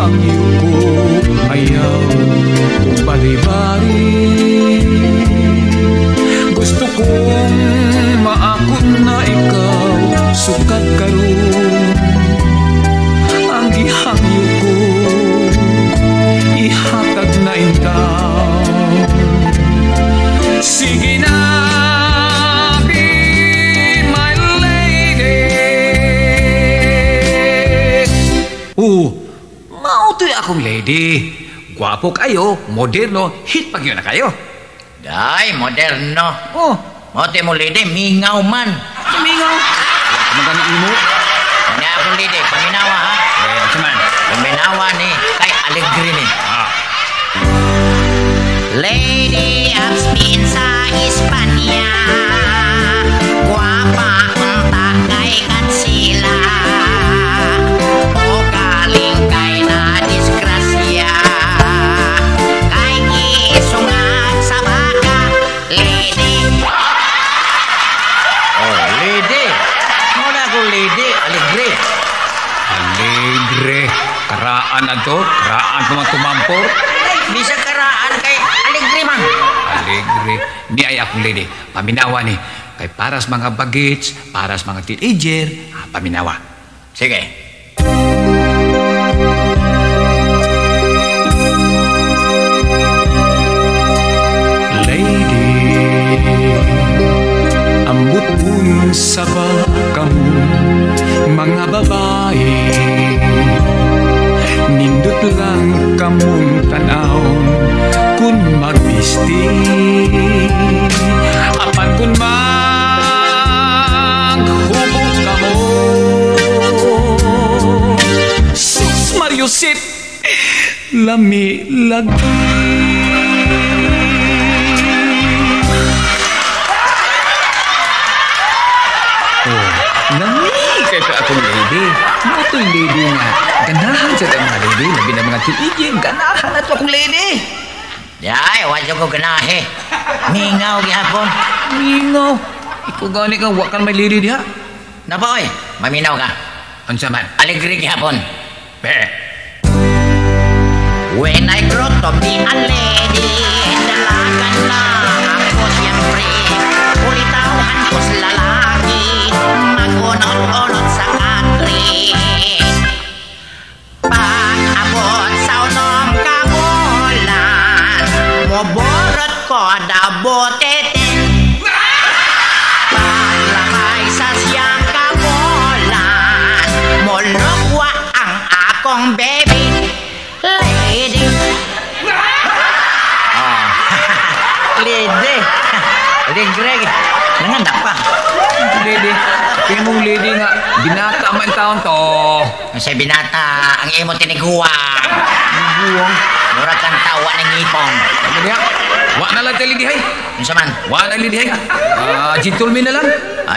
hangyo ko ayaw bali-bali. Gusto kong maakot na ikaw sukat karon. Ang gihangyo ko ihatag na intaw. Sige na, be my lady. Mautoy akong lady. Gwapo kayo, moderno, hit pag yun na kayo. Day, moderno. Mote mo lady, mingaw man. Mingaw? Wala ka magaling imo. Ano akong lady, paminawa ha? Eh, saman. Paminawa ni kay Alegre ni. Lady of Spain sa Espanya, guwapa unta kay kansila, o galing kay na disgrasya, kay gisungat sa baka, lady. Oh, lady. Muna ko lady, Alegre. Alegre. Karaan na to. Karaan pa tumampor. Bisa karaan kay Alegre man. Alegre. Ni ay akong lady. Paminawa ni. Kay paras mga bagets, paras mga teenager, paminawa. Sige. Lady, ambot kun sa kamu, mga babae. Nindot lang kamong tanawon kun magbisti. Apan kun maghubog kamo. Sus Mariusit, lami lagi. Lami kay ka akong lady. Mato'y lady nga. Ganahan sa mga lady. Labi na mga tiigin. Ganahan na to akong lady. Day, wadyo ko ganahe. Mingaw gihapon. Mingaw. Ikaw gani ka. Wakan may lady diha. Napoy, maminaw ka. Ansa man? Alegre gihapon. Be. When I grow to be a lady, dalagan na ako siyempre. Ulitauhan ko sa lalaki, mag-unot-unot sa country. Pag-abot sa unong kamulan, muborot ko na botetin. Paglamay sa siyang kamulan, mulugwa ang akong baby. Lady. Oh. Lady. Alegre. Nangandak pa. Lady. Tingin mong lady nga. Binata man taon to. Kasi binata, ang imo tiniguang. Buwang. Mura kang tawa ng ipon. Ano diha? Wa na lang tayo lady hay. Yung saman? Wa na lady hay. Gentleman na lang.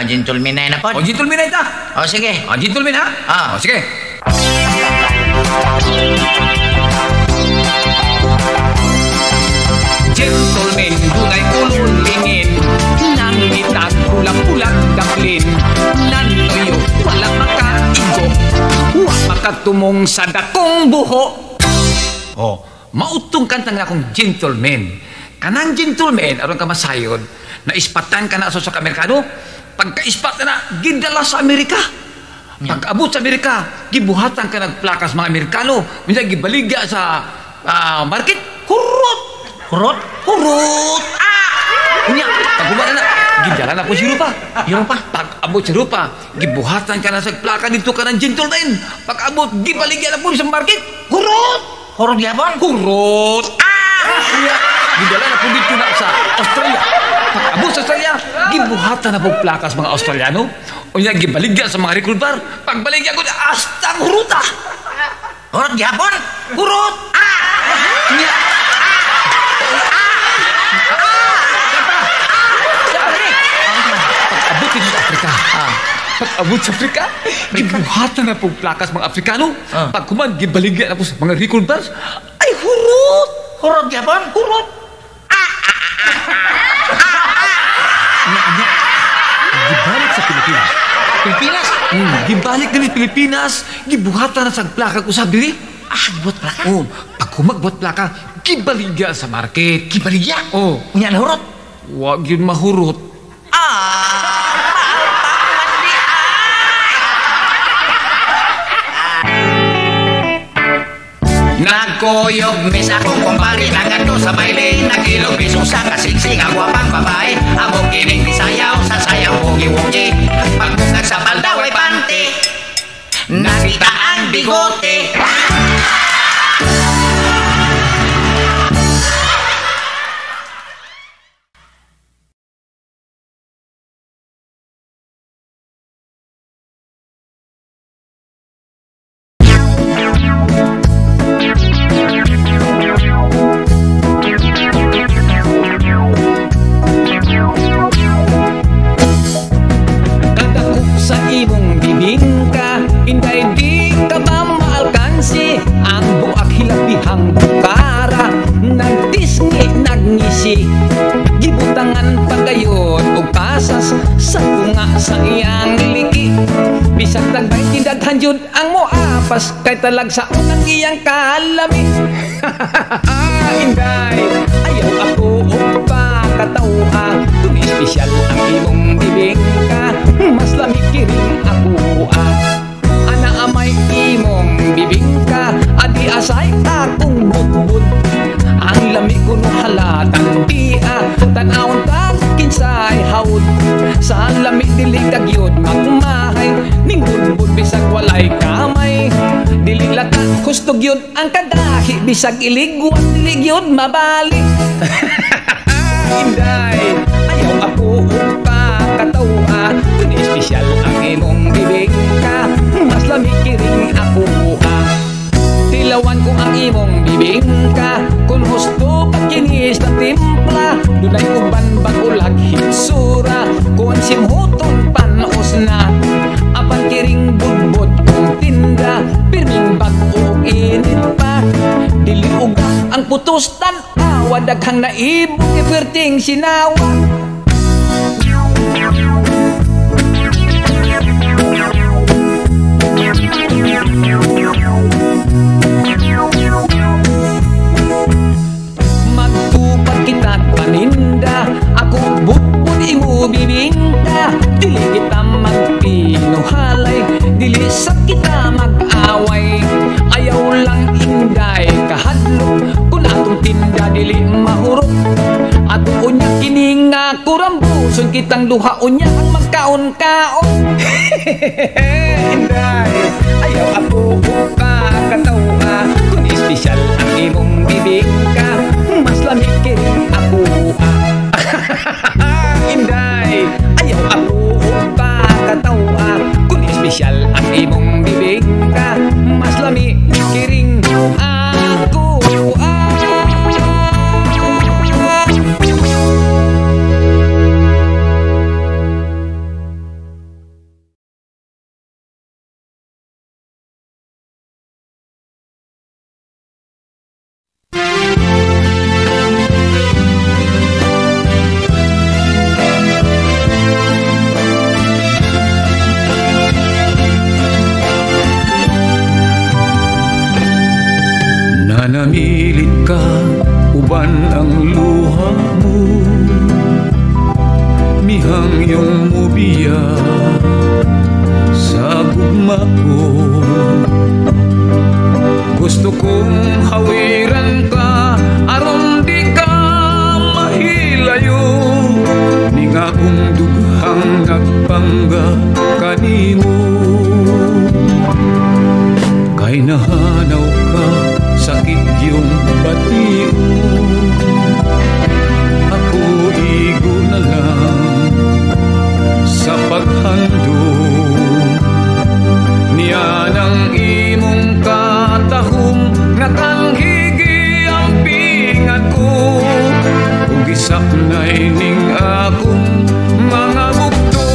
Gentleman na yun na po. Gentleman na ita. Sige. Gentleman ha? Sige. Gentleman, bunay ululingin. Nangitag pulang-pulang daplin. Nanoyo, wala makaigo. Huwag makatumong sa dakong buho. Mautong kanta nga akong gentleman. Kanang gentleman, aron ka masayod, na ispatan ka na sa Amerikano. Pagka-ispat na, gidala sa Amerika. Pag-abot sa Amerika, gibuhatan ka nagplakas mga Amerikano. Minsan gibaligya sa market, hurot! Hurot? Hurot! Unya, pag-umana na, gidala na po si Rupa. Rupa? Pag-abot si Rupa, gibuhatan ka na sa plaka dito ka ng gentleman. Pag-abot, gibaligya na po sa market, hurot! Hurot yapon? Hurot! Unya, gidala na po dito na sa Australia. Pag-abot sa Australia, gibuhatan na po plakas mga Australiano. Unya, gibaligya sa mga recruiter. Pagbaligya ko na, astang huruta! Hurot yapon? Hurot! Unya, pag-abot dito sa Afrika. Pag-abot sa Afrika, gibuhatan na po plakas mga Afrikano. Pag kuman, gibaligya na po sa mga recruiters. Ay, hurot! Hurot yapon? Hurot! Gibalik sa Pilipinas. Pilipinas? Gibalik din sa Pilipinas. Gibuhatan na sa plaka ko sa diri. Agbot plaka? Oh, pag kumagbot plaka, kibaligya sa market. Kibaligya? Oh, Unya nahurot? wag yun mahurot. Nagkuyog mis akong kumpari Nagado sa baile Nagilog biso sa kasingsing Agwapang babae Abog kining nisayaw Sa sayang wogi-wogi Pagbungag sa baldaw ay panty Nakita ang bigote Gibutangan pagayon o pasas sa tunga sa iyang liki. Bisag tagbay tidaghan jud ang moapas kay talag sa unang iyang kalami. Inday, ayaw ako pa katawa kung espesyal ang imong bibig ka. Mas lamig kiring ako ana amay imong bibig ka. Adi asay akong budbud ang lamig ko no halatan dia tanawon tag kinsay haud sa lamig dili kagyod magmahay ning budbud bisag walay kamay dili lata hustog yun ang kadahi bisag iligwan dili gyud mabali. Inday, ayaw ako pa katawa kun espesyal ang imong bibig ka. Mas lamig kiring ako tilawan ko ang imong bibig ka. Kung husto pagkinis na timpla dunay uban bagulag hitsura. Kung simhuton panos na apan kiring budbud kong tinda pirming bag-o init pa dili uga ang putos tan-awa daghang naibog iperting sinawa. Magtupad kita't paninda ako budbud imo bibingka. Dili kita magpinuhalay dili sa kita mag-away. Ayaw lang inday kahadlok kung atong tinda dili mahurot. Ato unya kini nga kurambuson kitang duha unya ang magkaon-kaon. Inday, ayaw ako ka katawa kung espesyal ang imong bibig ka. Mas lamig kiring ako Inday, ayaw ako ka katawa kung espesyal ang imong bibig ka. Mas lamig kiring ako nanamilit ka, uban ang luha mo. Mihang yung mubiya sa gugma ko. Gusto kong hawiran ka, aron di ka mahilayo. Ni nga kong dughang nagpangga kanimo. Kay nahanaw ka sakit yung batiyo. Ako igo na lang sa paghandong niya ng imong katahom nga kanghigi ang pingat ko. Kung gisaknay ning akong mga bukto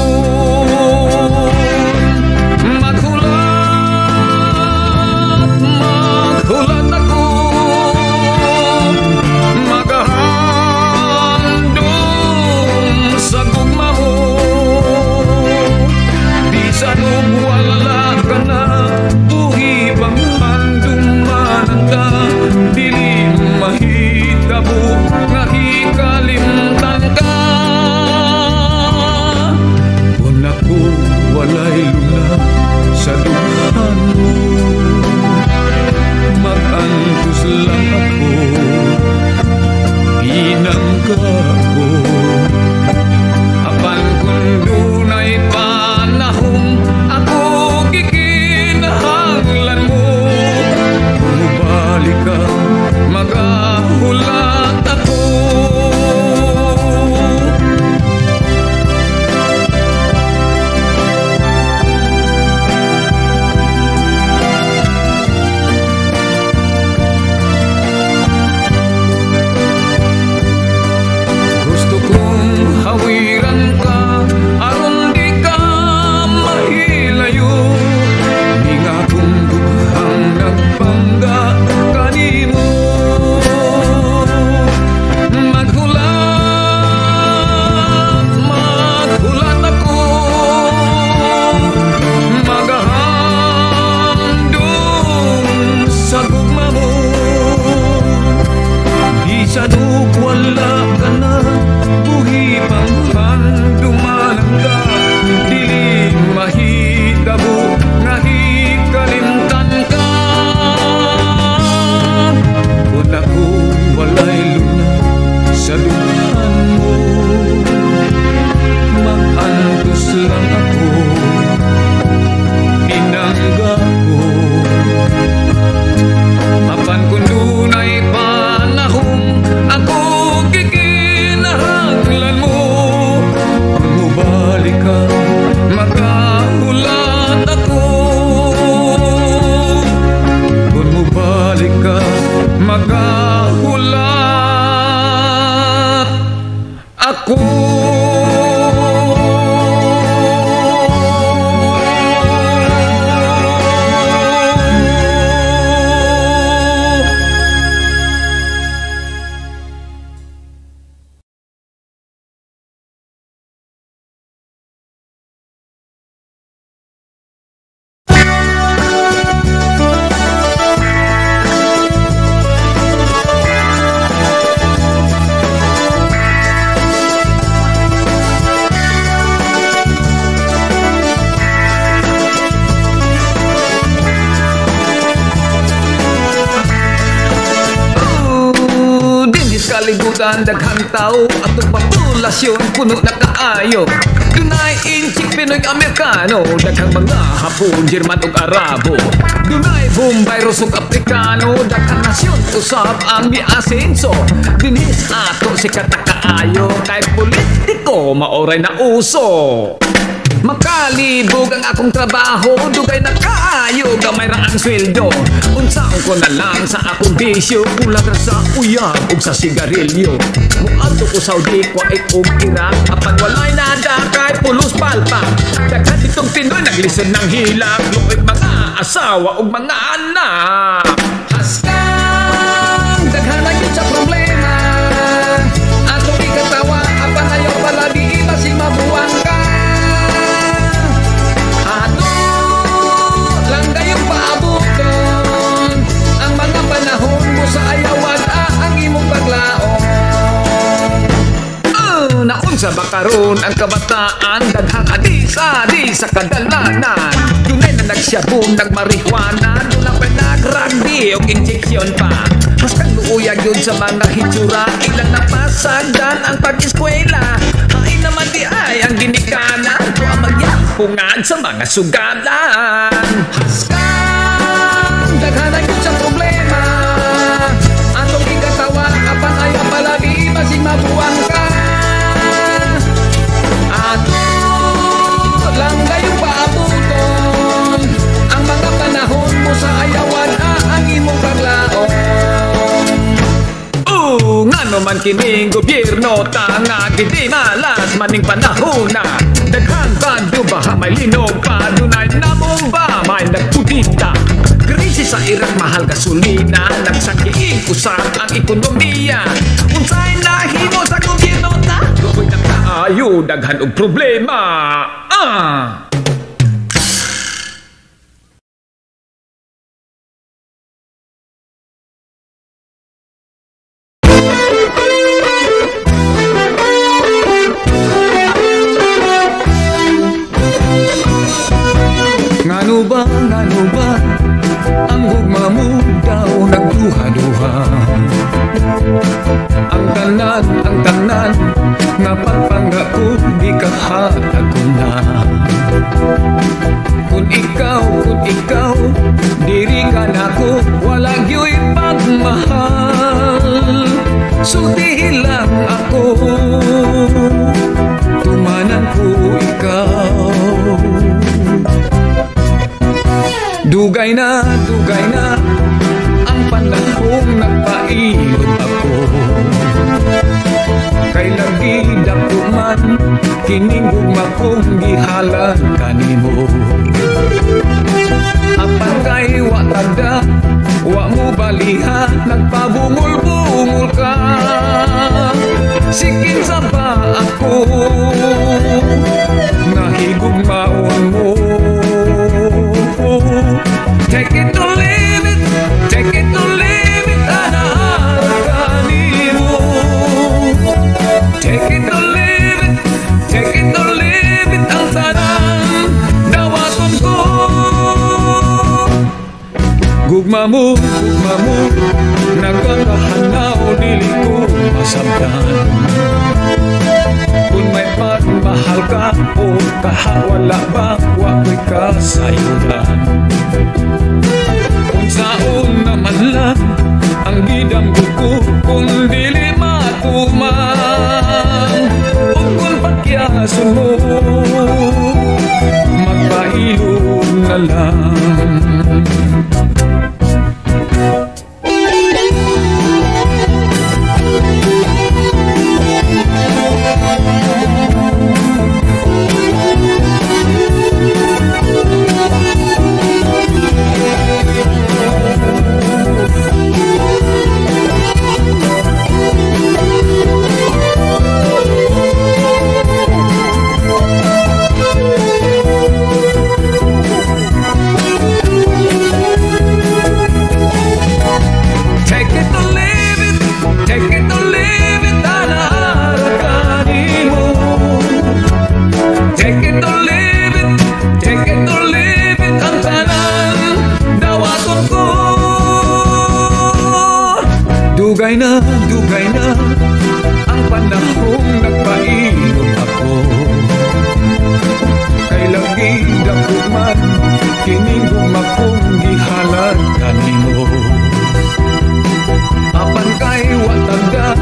kalibutan daghang tao atong populasyon puno na kaayo. Dunay Inchik, Pinoy, Amerikano, daghang mga Hapon, Jerman ug Arabo. Dunay Bombay, Rus ug Afrikano, daghang nasyon usab ang miasenso. Dinis ato si katakaayo kay politiko maoray na uso. Makalibog ang akong trabaho, dugay na kaayo, gamay ra ang sweldo. Unsaon ko na lang sa akong bisyo, kulang ra sa uyab ug sa sigarilyo. Muadto ko Saudi, Kuwait ug Iraq, apan walay nada kay pulos palpak. Daghan ditong Pinoy naglisod ng hilak, luoy mga asawa ug mga anak. Haskang daghan na yun sa problema, atong ikatawa apan ayaw pala di basig mabuwang ka. Panahon mo sa ayawan ang imong paglaon. Naunsa ba karon ang kabataan, daghang adi sa kadalanan. Dunay na nagsyabong, nagmarihuana, doon pa nagragdi o injeksyon pa. Mas kaluuyag yun sa mga hitsura, ilang napasagdan ang pag-eskwela. Ay naman di ay ang ginikana, ito ang magyampungan sa mga sugalan. Haskang daghanan yun sa problema, atong ikatawa apan ayaw pala di basig mabuwang ka. Ato lang gayong paabuton ang mga panahon mo sa ayawan ang imong paglaon. Nga naman kining gobyerno tanga gidi malas maning panahon na daghang bando baha may linog pa, dunay namumba may nagpudita. Krisis sa Iraq, mahal gasolina, nagsakiin usap ang ekonomiya. Unsay nahimo sa gobyerno ta, luoy na kaayo daghan og problema. Ngano ba ang hugma mo daw nagduha-duha? Ang tanan nga pagpangga ko di kahatag ko na. Kung ikaw diri ka na ko, wala gyo'y pagmahal. Sultihin lang ako, tumanan ko ikaw. Dugay na ang panahong nagpailog ako. Kay lagi dako man kining gugma kong gihalan kanimo. Apan kay wa tanda, wa mo baliha, nagpabungol-bungol ka. Sikin sa ba ako nahigugmaon mo. Take it or leave it, anaharap kanimo. Take it or leave it, ang tanan dawaton ko. Gugma mo, nagkakahanaw dili ko masabdan. Kung may pagmahal ka o kahawala ba, wako'y kasayuran. Kung saan naman lang ang gidamgo ko, kung dili matuman. O kung pagyason mo, magpailog na lang. dugay na ang panahong nagpailog ako. Kay lagi dako man kining gumakong gihalad kanimo. Apan kay watanda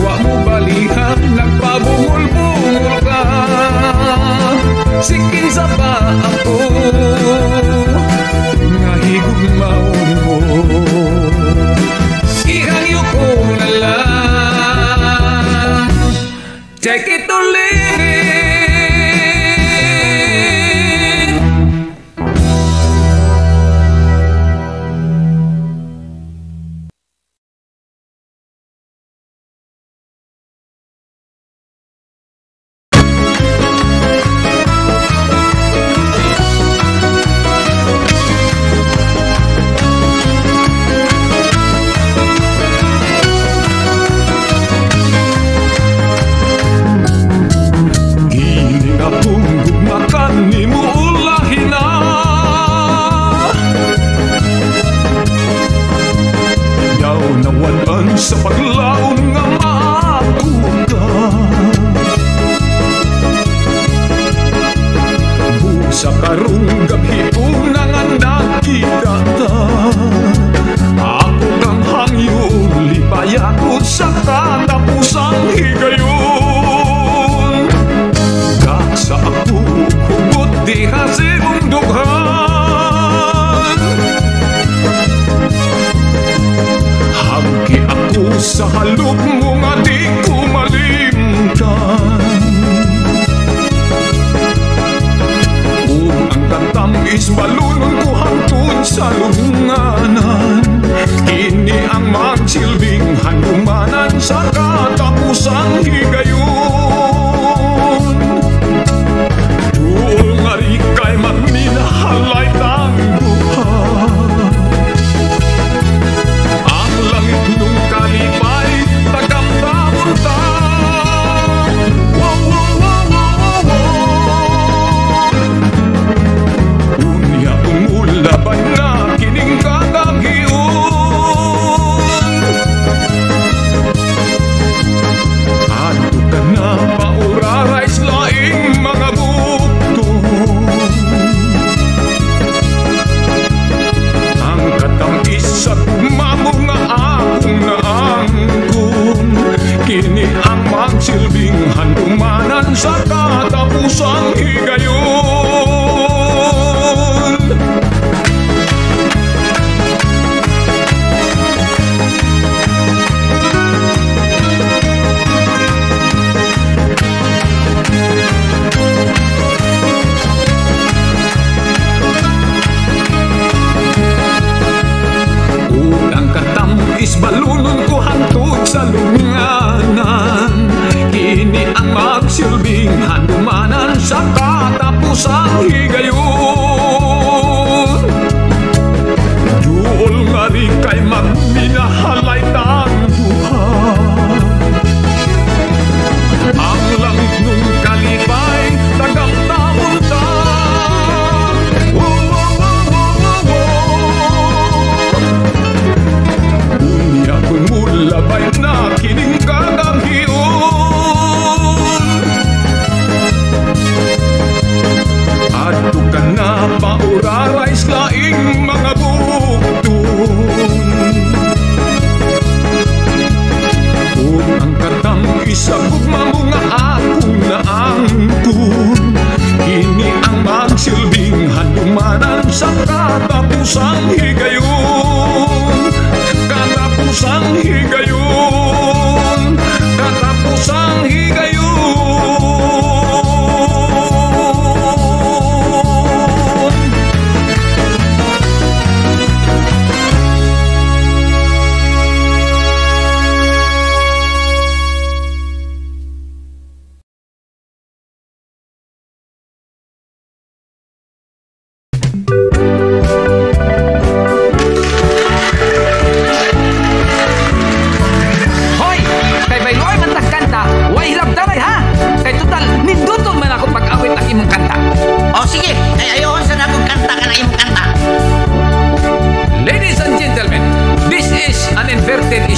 wa mo balihan, nagpabungol-bungol ka. Sikin sa pa ako nga higugmaon mo. Ihangyo ko na lang, take it or leave it. Sa paglaon nga maatuga, busa karong gabi unang nakita ta. Ako kang hangyo lipayakot sa katapusang higayon. Kaksa ako hugot di hasigong dughan. Hangki ako sa halop mo nga di ko malimtan. Kung ang tatamis balunong ko hangtod sa lunganan, kini ang magsilbing hanumanan sa katapusang higayon. Doon nga rin kay magminahalay tang buhay. Nung kalipay, tagamdamon ta. Wow, wow, wow, wow, wow. Unya umulaban na kining kagagiw.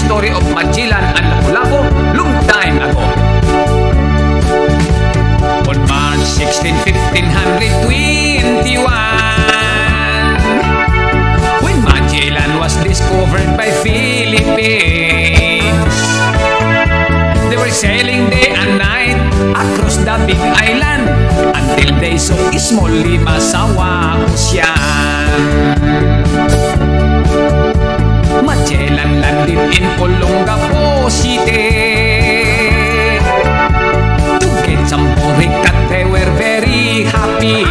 story of Magellan and Lapu-Lapu long time ago. On March 16, 1521, when Magellan was discovered by Philippines, they were sailing day and night across the big island until they saw Small Limasawa Ocean. Magellan landed in Olongapo City to get some boricat. They were very happy,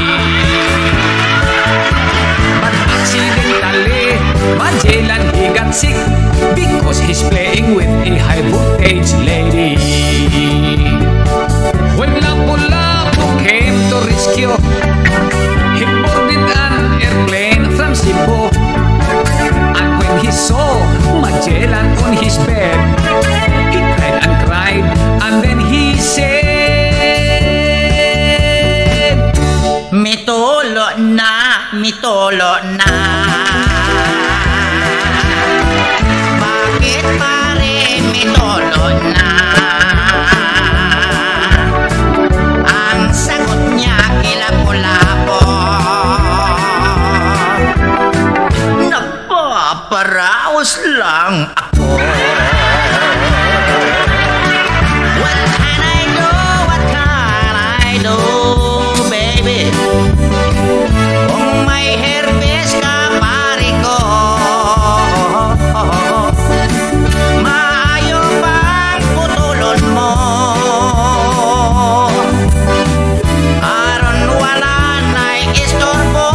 but accidentally Magellan, he got sick because he's playing with a high voltage lady. When Lapu-Lapu came to rescue, he boarded an airplane from Cebu. And when he saw Magellan on his bed, he cried and cried, and then he said, Mitolo na, mitolo na. Bakit pare mitolo na? Ang sagot niya kila Lapu-Lapu, nagpaparaos lang ako. What can I do? What can I do, baby? Kung may herpes ka, pare ko, maayo bang putulon mo? Aron wala na'y istorbo.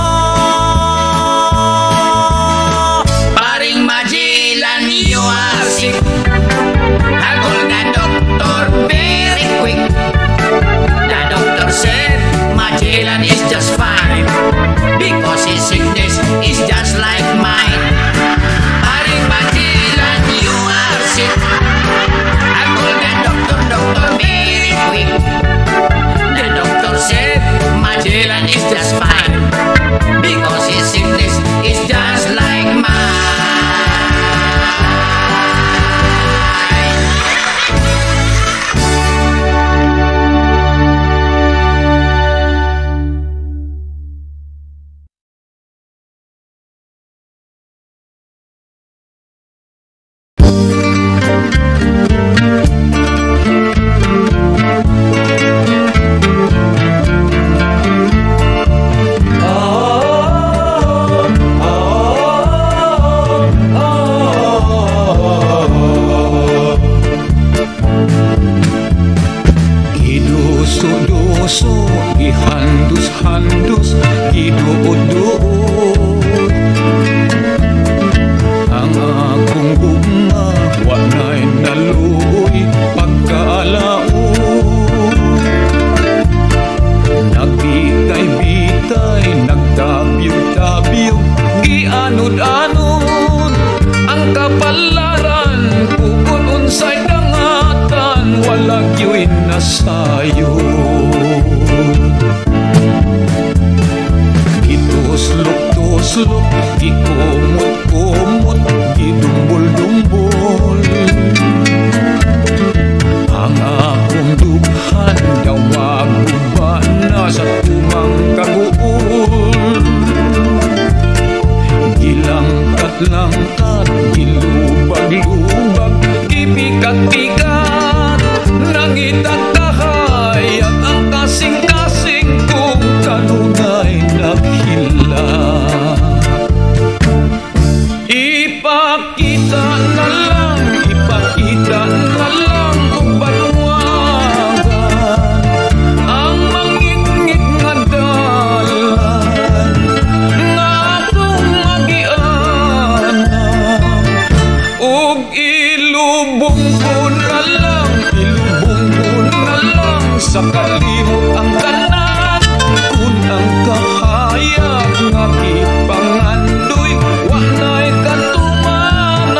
Paring Magellan, you are sick. Hagol the doctor very quick. The doctor said Magellan is just fine because his sickness is just like mine. Paring Magellan, you are sick. Hagol the doctor very quick. The doctor said Magellan is just fine because his sickness is just like mine. Giduso-duso, gihandus-handus, giduod-duod. Ang akong gugma, wanay naluoy pagkaalaon. Nagbitay-bitay, nagtabyog-tabyog, gianod-anod. Ang kapalaran, kung unsay dangatan, walang yo'y nasayo. Gituslok-tuslok, gikumot-kumot, gidumbol-dumbol. Ang akong dughan, daw maguba na sa tumang kaguol. Gilangkat-langkat, gilubag-lubag, gipikat-pikat, nangitagkahay at ang kasing-kasing kong kanunay naghilat. Ipakita na lang kung banwagan ang mangit-ngit nga dalan nga akong magianan. Ug ilubong ko na lang sa kalimot ang kanan. Kung ang kahayag nga ipangandoy, wanay katumanan.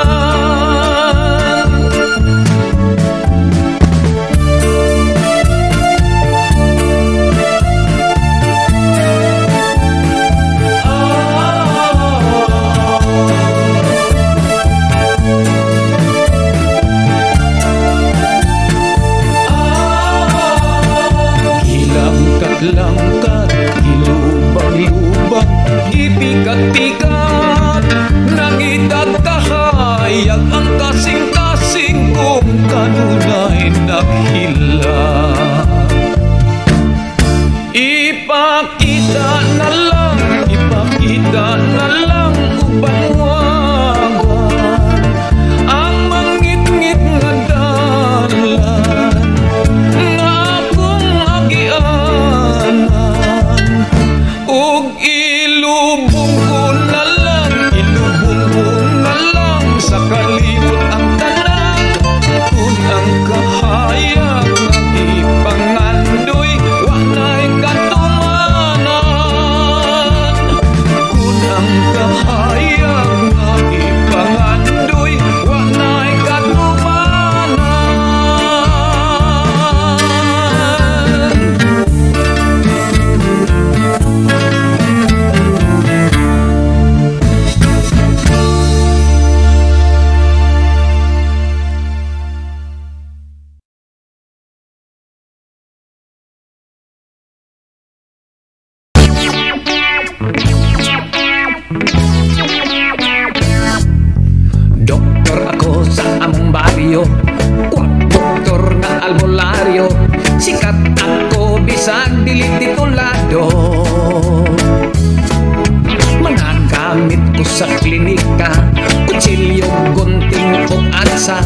Rosario, kwak doktor nga albularyo, sikat ako bisag dili titulado. Mga gamit ko sa klinika, kutsilyo, gunting o atsa,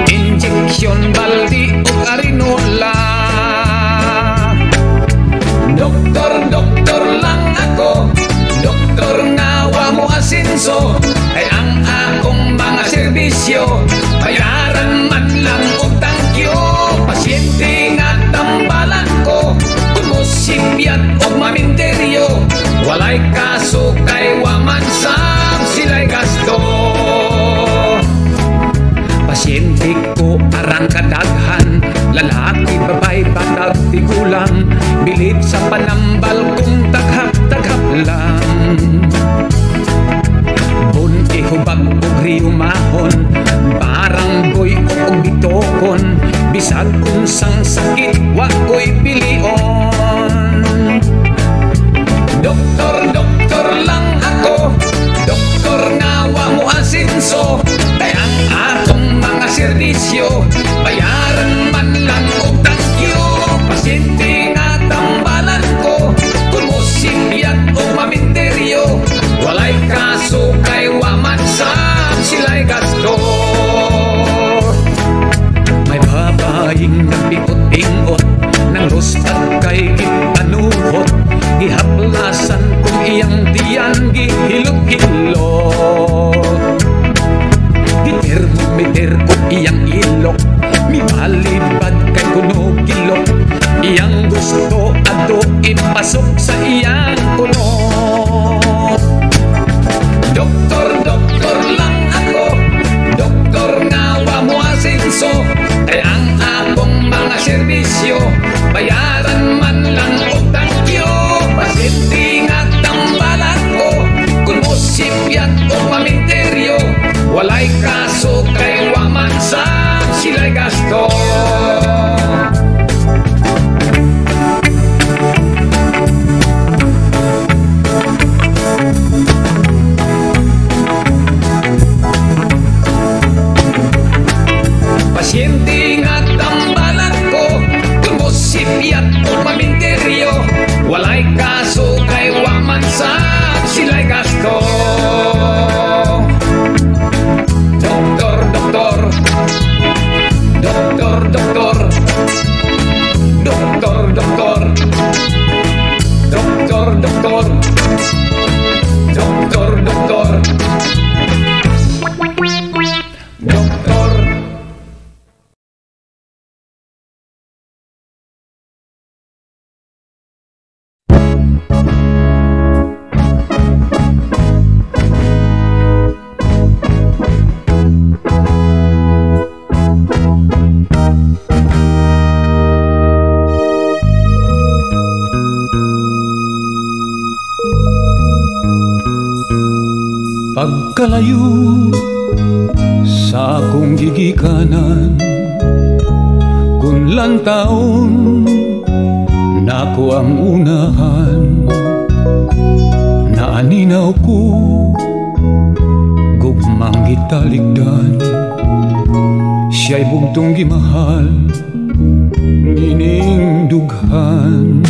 injeksyon, baldi o arinola. Doktor lang ako, doktor nga wa mo asenso, ay ang akong mga serbisyo, bayaran man lang og tangkyo. Pasyente nga tambalan ko, kumusipyat og maminteryo, walay kaso kay waman sam sila'y gasto. Pasyente ko arang kadaghan, lalaki, babay, batag, tigulang, bilid sa panambal kung taghap-taghap lang. Bun ihubag og riyumahon, baranggoy og bitokon, bisag unsang sakit wa ko'y pilion. Doktor lang ako, doktor nga wa mo asenso, kay ang akong mga serbisyo, bayaran man lang og tangkyo. Pasyente nga tambalan ko, kung musipyat o maminteryo, walay kaso kay waman sam sila'y gasto. May babaeng nagpikot-ingot, nang rostad kay gitanuhot, gihaplasan kung iyang tiyan gihilot-hilot. Gitermometer ko iyang ilok, mibalibad kay kuno kilok, iyang gusto ato ipasok sa iyang kulot. Doktor lang ako, doktor nga wa mo asenso, ay ang akong mga serbisyo, bayaran man lang og tangkyo. Pasyente nga tambalan ko, kung musipyat o maminteryo, walay kaso kay waman sam sila'y gasto. Pasyente nga tambalan ko, kung musipyat o maminteryo, walay kaso kay waman sam sila'y gasto. Pagkalayo sa akong gigikanan, kunlan taon nako ang unahan, naaninaw ko gugmang gitaligdan, siya'y bugtong gimahal ngining dughan.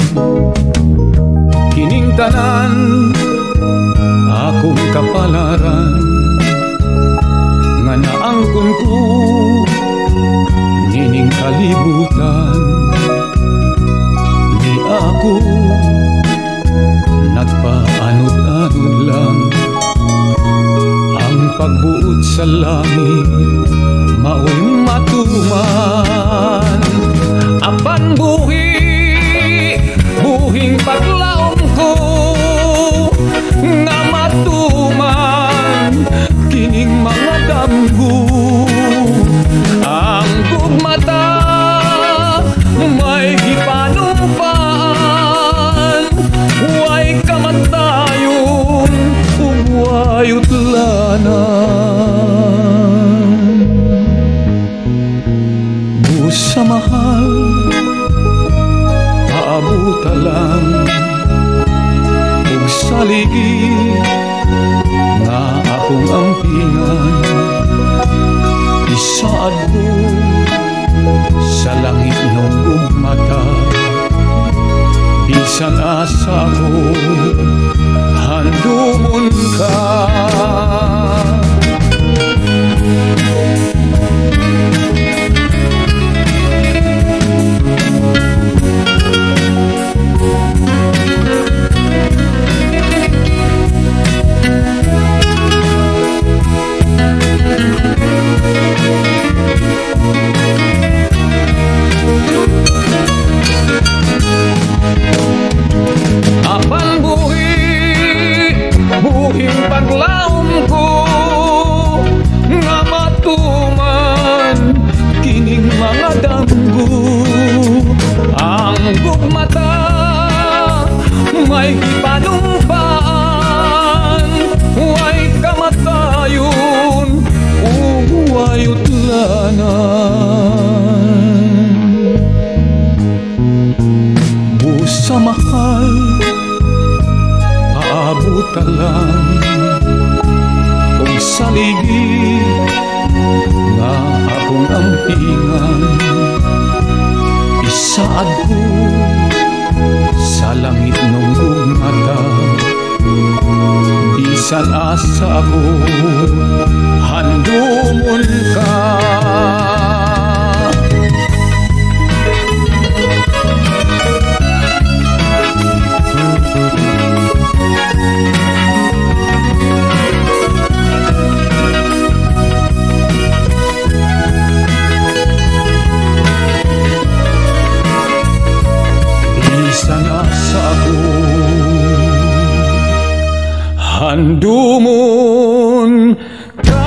Kining tanan akong kapalaran, nga naangkon ko nining kalibutan. Di ako nagpaanod-anod lang, ang pagbuot sa langit mao'y matuman. Apan buhing paglaom ko, nga matuman kining mga damgo. Ang gugmata may gipanumpan, way kamatayon ug way utlanan. asa ko, handumon ka. Apan buhing paglaom ko nga matuman kining mga damgo. Ang gugmata may ipanumpaan, way kamatayon way utlanan. Busa mahal aabutalan kung saligi nga akong ampingan. Isaad ko sa langit ng gugmata, bisan asa ko handumon ka. Handumon ka.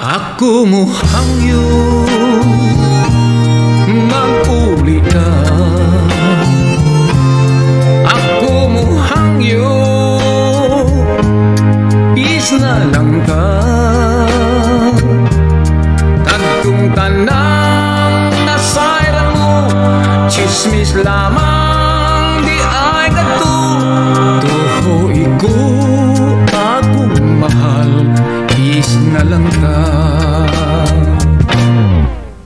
Ako mo hangyo maguli na, ako mo hangyo bis na lang ka. Tagtong tanang nasayran mo, chismis lamang di ay kato. Tuhoy ko akong mahal, is na lang ka.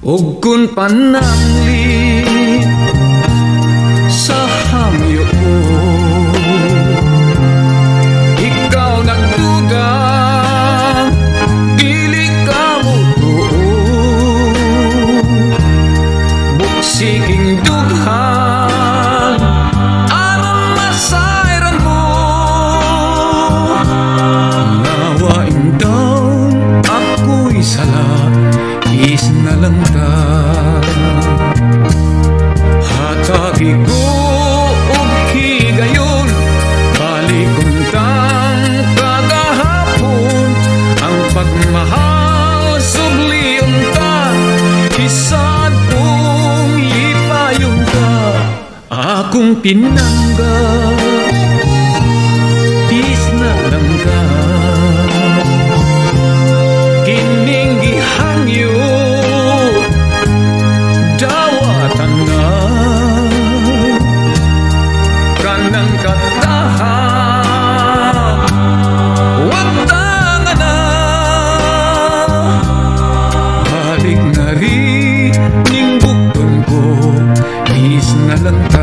Og kun pananglit sa hangyo ko, ikaw nagduda, dili ka mo doon. Buksiging dughan aron masayran mo, nawain daw ako'y sala, is na lang ka. Hatagi ko og higayon, balikon tang kagahapon. Ang pagmahal subliyon ta, isad kong lipayon ka. Akong pinangga, is na lang ka. Kining gihangyo dawatan na, kanang katahan wag tangan na. Balik na rin ning bukton ko, is na lang ka.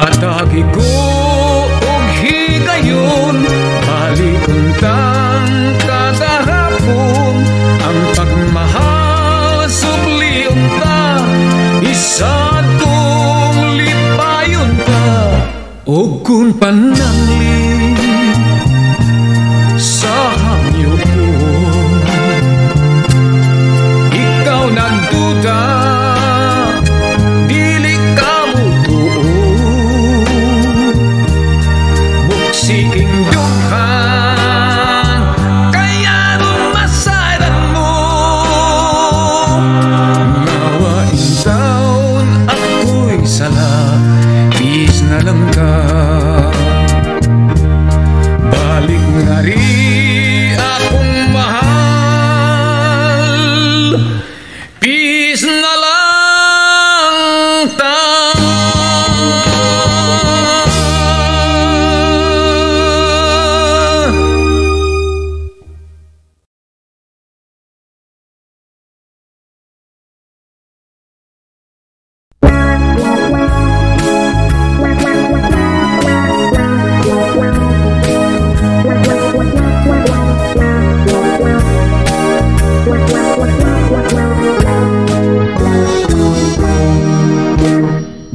Hatagi ko og higayon, balikon tang kagahapon. Ang pagmahal subliyon ta, isad kong lipayon ka. Og kun pananglit sa hangyo ko, Balik nga rin akong mahal, peace na lang ta.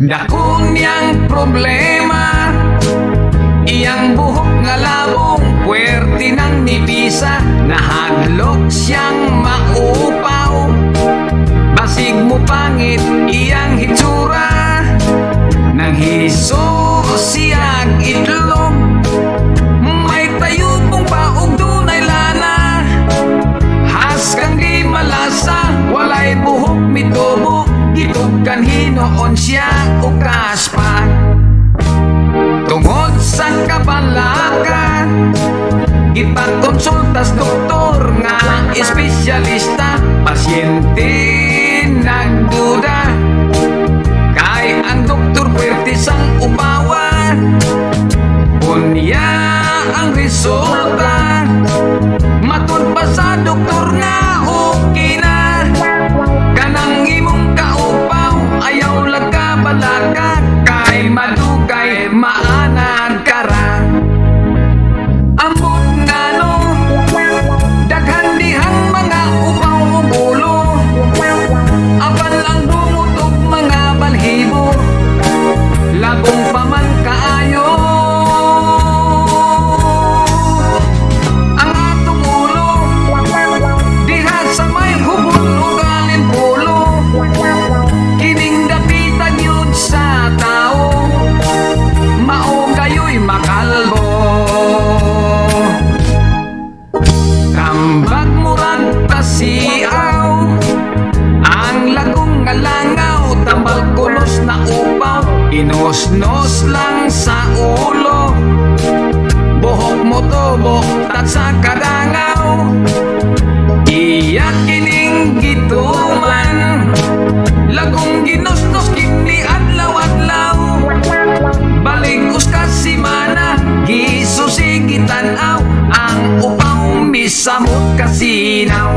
Dako niyang problema, iyang buhok nga labong, puwerte ng nipisa, nahadlok siyang maupaw. Basig mo pangit iyang hitsura, nang hiso siyang itlog. May tayubong paog dunay lana, has kang di malasa, walay buhok mitubo. Gitog kan hinoon siya o kaspa. Tungod sa kabalaka, ipagkonsultas doktor nga espesyalista. Pasyente nagduda, kay ang doktor pwerte sang upawa. Unya ang resulta, matud pa sa doktor nga okay na. Kanang imong kaupaw, ayaw lagka-balaka, kay madugay maanag kara. Ambot nga no, daghan dihang mga upaw o bulo, aban ang bungot og mga balhibo, labong pa man kaayo. Ang atong ulo, diha sa may hubon o galing pulo, kining dapitan yun sa tao, mao kayo'y makalbo. Tambak murag tasiaw, ang lagong nga langaw, tambal kulos na upaw, inosnos lang sa ulo. Buhok mo tubok tat sa kadangaw, iyak kining gituman, lagong ginosnos kini adlaw-adlaw. Baligos ka si mana, gisusigi tanaw, ang upaw misamot kasinaw.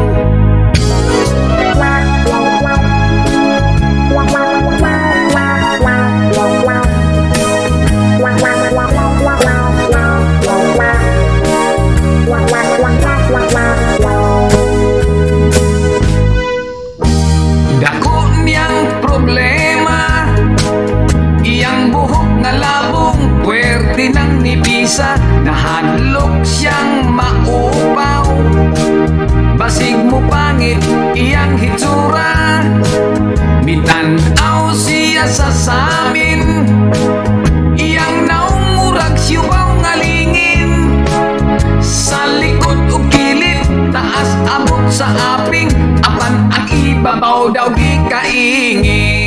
Dako niyang problema, iyang buhok nga labong, puwerte ng nipisa, nahadlok siyang maupaw. Basig mo pangit iyang hitsura, mitanaw siya sa samin, iyang naumurag siyaw ngalingin. Sa likod o kilid, taas abot sa aping, apan ang ibabaw daw di kaingin.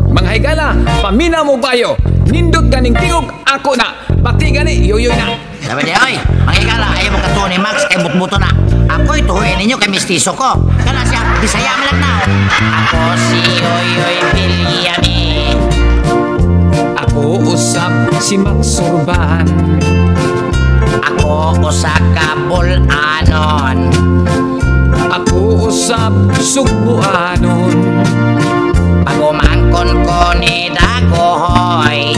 Mga higala, pamina mo bayo, nindot ganing tingog ako na, pati gani yoyoy na. Sabi niya, oy, ang ikala, ayaw mo katuwa ni Max, kay butbuto na. Ako'y tuhuin ninyo kay mistiso ko. Kana siya, bisaya mo lang na. Ako si Yoyoy Villame. Ako usap si Max Urban. Ako usa ka bulanon. Ako usap Sugbuanon. Pagumangkon ko ni Dagohoy.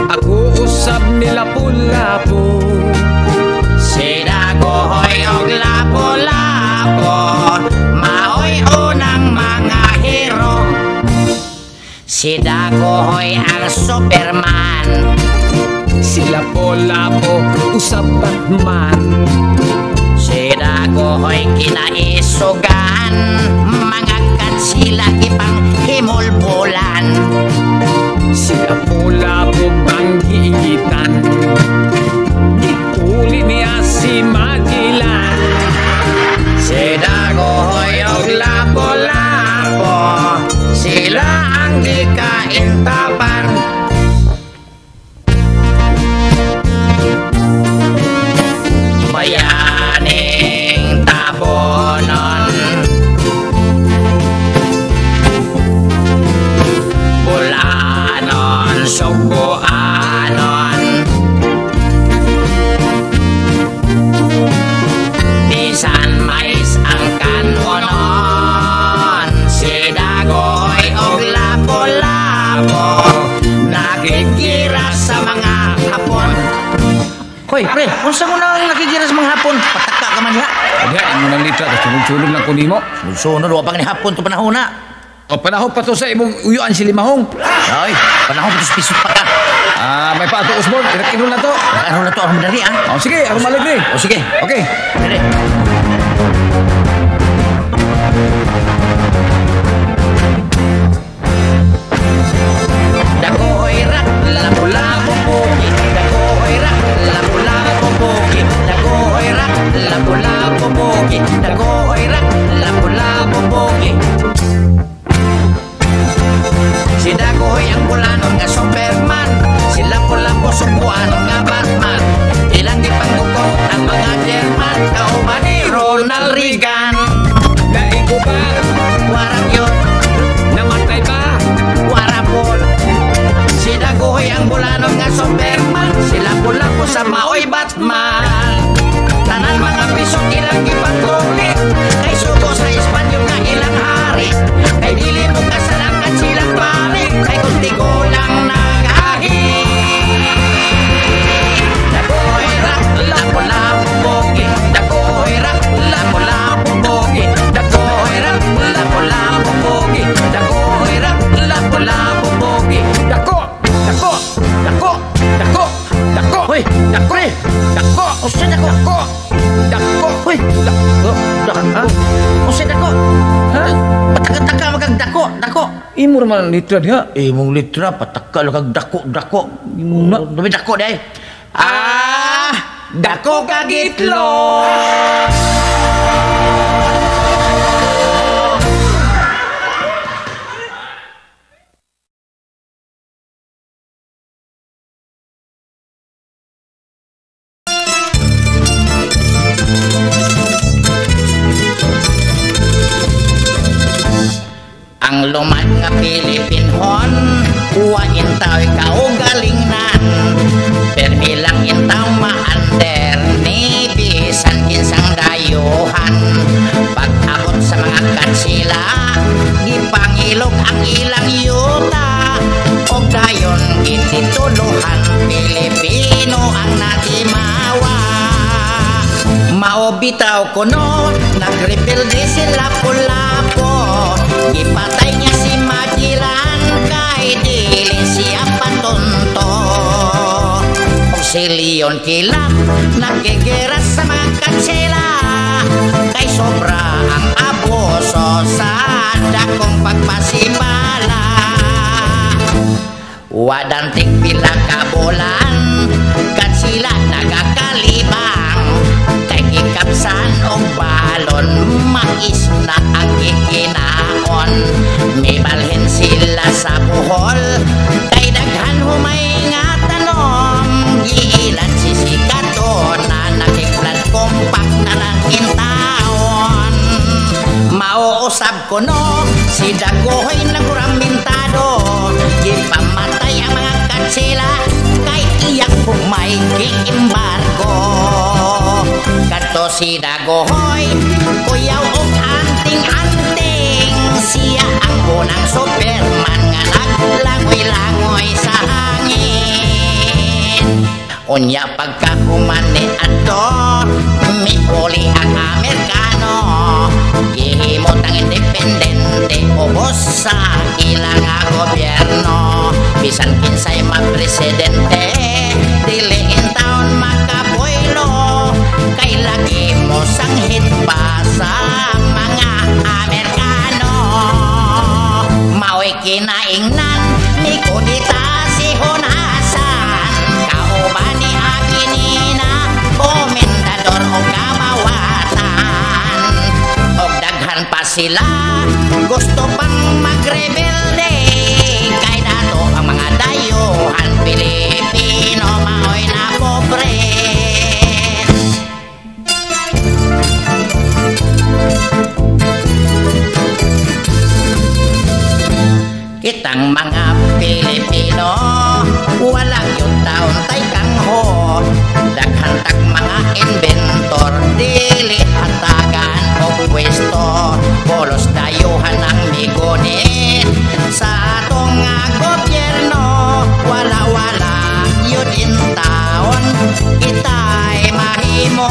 Ako usap ni Lapu-Lapu. Si Dagohoy og Lapu-Lapu, maoy unang mga hero. Si Dagohoy ang Superman. Si Lapu-Lapu usap Batman. dagohoy kinaisugan, mga katsila ipang himulbulan. Sila pula bang giigitan, gituli niya si Magellan. Si dagohoy og lapo-lapo, sila ang gikaintapan. Bayaning tabonon, bulanon, subuanon, bisan mais ang kanonon. Si dagohoy og lapo-lapo, nakigira sa mga hapon. Hoy, pre, unsa mo nang nakigira sa mga hapon? Pataka ka man diha. Adya, imo nang litra, sunod-sunod lang ko nimo. Sunod, wa pa ni hapon to panahon na. O panahon pa to sa imong uyuan si Limahong. Ay, panahon pa to pisot pa ka. May pa ato usbon, irak-iro na to. Ano na to, ako madali ah. O sige, ako maligri. O sige, Okay. dali. Dagohoy rak, lapu-lapu bukit. Dagohoy rak, lapu-lapu bukit. Dagohoy rak, lapu-lapu bukit. Dagohoy rak, lapu-lapu bukit. Si dagohoy ang bulanon nga Superman, si lapu-lapu subuan nga Batman. Ilang ipanggugot ang mga German, kauban ni Ronald Reagan. Naigo ba? Warang yun, Namatay ba? warapon. Si dagohoy ang bulanon nga Superman, si lapu-lapu sa maoy Batman. Tanan mga pisok ilang ipagkulit, kay suko sa Espanyol nga ilang hari. Kay dili mo kasalakan silang balik, kay kunti ko lang nagahi. Dagohoy rak, lapu-lapu bukit. Dagohoy rak, lapu-lapu bukit. Dagohoy rak, lapu-lapu bukit. Dagohoy rak, lapu-lapu bukit. Dako! Dako! Dako! Dako! Dako! Hoy, Dako! Dako! usa dako. Dako! Dako! Hoy, Dako! dako. Usa dako. Ha? Pataka-taka magagdako, dako. Imo naman litra diha. Mong litra pataka lang kag dako. Muna. Dumi dako day. Dako kagitlo. Ang lumad nga Pilipinhon, uwain tao kaugalingnan. Permi lang intaw maander ni bisan kinsang dayuhan. Pag-abot sa mga katsila, gipangilog ang ilang yuta. O dayon gitituluhan, Pilipino ang natimawa. Maobitaw ko no, nag-rebelde sila lapu-lapu. Ipatay niya si Magellan, kay dili siya patunto. O si Leon Kilap, nagigera sa mga katsila, kay sobra ang abuso sa dakong pagpasibala. Wadantik pila ka bulan, katsila nagakalibang, kay gikapsan og balon, mais na ang ikinaon. May balhin sila sa buhol, kay daghan humay nga tanom. Giilan si Sikato na nakiklan kompak na lang intaon. Mauusab ko no, si Dagohoy naguramentado, gipamatay ang mga katsila, kay iyak humay giimbargo. Kato si Dagohoy, kuyaw og anting-anting, siya ang unang Superman nga naglangoy-langoy sa hangin. Unya pagkahuman ni ato, miuli ang Amerikano, gihimot ang independente, ubos sa ilang gobyerno. Bisan kinsay magpresidente, dili in taon makaboylo, kay lagi mo sang hit pa sila gusto pang magrebelde. Kay dato ang mga dayuhan Pilipino maoy na pobre. Kitang mga Pilipino walang yung taon tay kangho. Daghantak mga inventor dili hatagan o pwesto. Polos dayuhan ang migunit sa atong nga gobyerno. Wala-wala yun in taon kita'y mahimo.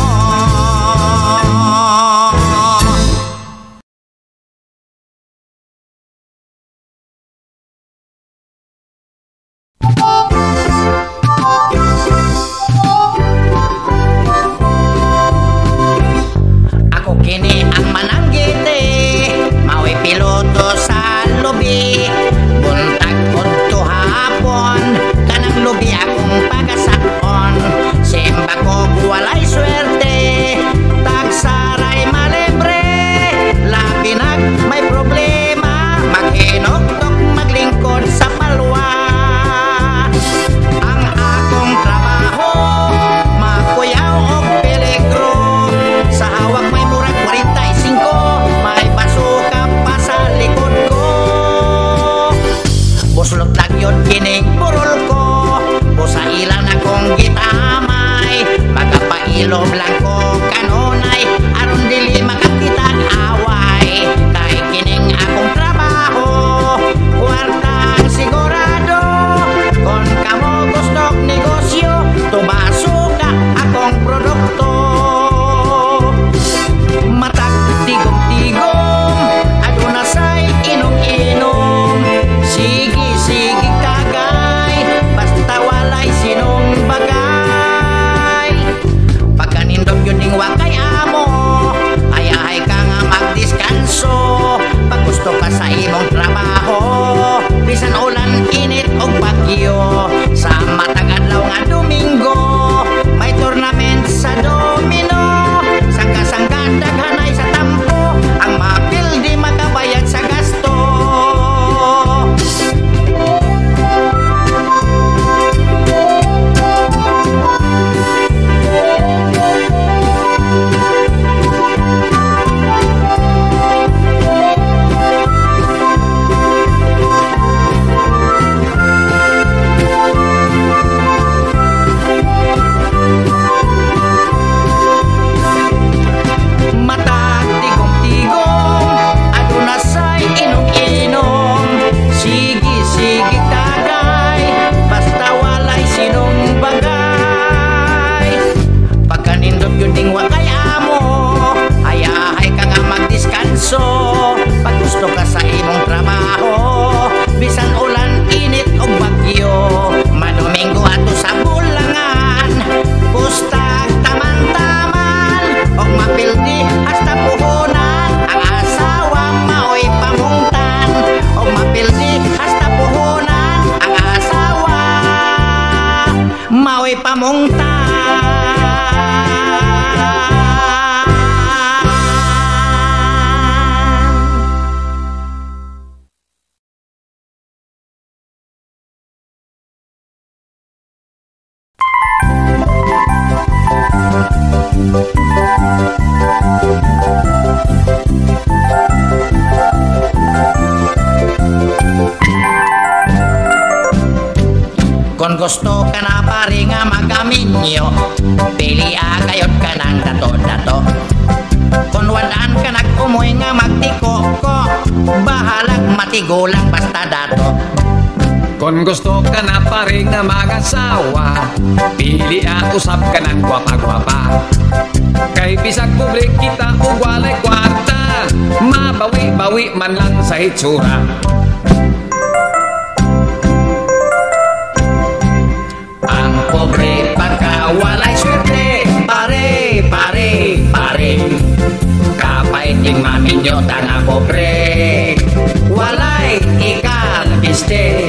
Kini ang mananggiti, mao'y piloto sa lubi. Buntag udto hapon, kanang lubi akong pagasakon. Simba ko walay swerte, tagsaray malibre. Labi nag may problema, maghinoktok maglingkod sa palwa. Ang akong trabaho, makuyaw og peligro. Sa hawak may murag 45, may basuka pa sa likod ko. Buslot lang yun kining burol ko, busa ilan akong gitamay. Magapailob lang ko kanunay, aron dili makakitag away. Kay kining akong trabaho, kwartang sigurado. Kon kamo gustong negosyo, tubasuka akong produkto. Matag tigom-tigom, aduna say inom-inom. Sige-sige kagay, basta walay sinong bagay. Pagkanindog yun ning wakay amo, ayahay ka nga magdiskanso. Pag gusto ka sa imong trabaho, bisan ulan, init o bagyo. Sa matag adlaw nga Domingo, may tournament sa domino. Sangka-sangka daghanay sa tampo, ang mapildi makabayad sa gasto. Pag gusto ka sa imong trabaho, bisan ulan, init o bagyo. Madomingo ato sa bulangan, pustag taman-taman, o mapildi hasta puhunan. Ang asawa mao'y pamungtan, o mapildi hasta puhunan. Ang asawa mao'y pamungtan. Kung gusto ka na pare nga magaminyo, pili kayot ka ng dato-dato. Kung walaan ka nag-umoy nga magtiko-ko, bahalag matigulang basta dato. Kung gusto ka na pare nga mag-asawa, pili usap ka ng gwapa-gwapa. Kay bisag publik kita o walay kwarta, mabawi-bawi man lang sa hitsura. Ang pobre pagka walay swerte, pare, pare, pare. Kapait yung mami nyo tanga pobre, walay ikabiste.